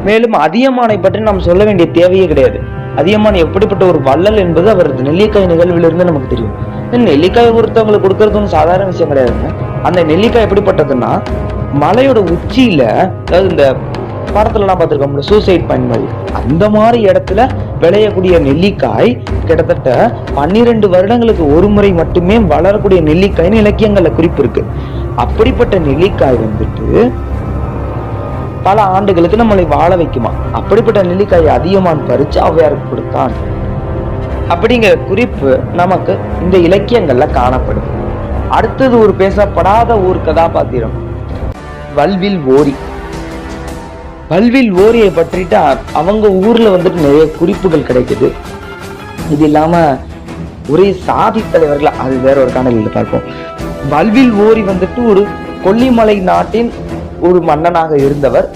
மேலும் அதியமானை பற்றி நாம் சொல்ல வேண்டிய தேவையே கிடையாது. அதியமான் எப்படிப்பட்ட ஒரு வள்ளல் என்பது அவரது நெல்லிக்காய் நிகழ்விலிருந்து நமக்கு தெரியும். நெல்லிக்காய் ஒருத்தவங்களுக்கு கொடுக்கறது ஒன்றும் சாதாரண விஷயம் கிடையாதுங்க. அந்த நெல்லிக்காய் எப்படிப்பட்டதுன்னா, மலையோட உச்சியில, அதாவது இந்த படத்துல எல்லாம் பார்த்திருக்கோம்ல, சூசைட் பாயிண்ட் மாதிரி, அந்த மாதிரி இடத்துல விளையக்கூடிய நெல்லிக்காய் கிட்டத்தட்ட 12 வருடங்களுக்கு ஒரு முறை மட்டுமே வளரக்கூடிய நெல்லிக்காய்னு இலக்கியங்கள்ல குறிப்பு இருக்கு. அப்படிப்பட்ட நெல்லிக்காய் வந்துட்டு பல ஆண்டுகளுக்கு நம்மளை வாழ வைக்குமா. அப்படிப்பட்ட நெல்லிக்காய் அதியமான் பறிச்சு ஔவையாருக்கு கொடுத்தான் அப்படிங்கிற குறிப்பு நமக்கு இந்த இலக்கியங்கள்ல காணப்படுது. அடுத்தது ஒரு பேசப்படாத ஒரு கதாபாத்திரம், வல்வில் ஓரி. வல்வில் ஓரியை பற்றிட்டு அவங்க ஊர்ல வந்துட்டு நிறைய குறிப்புகள் கிடைக்குது. இது இல்லாம ஒரே சாதி தலைவர்கள், அது வேற ஒரு காணொலியில பார்ப்போம். வல்வில் ஓரி வந்துட்டு ஒரு கொல்லிமலை நாட்டின் ஒரு மன்னனாக இருந்தவர்.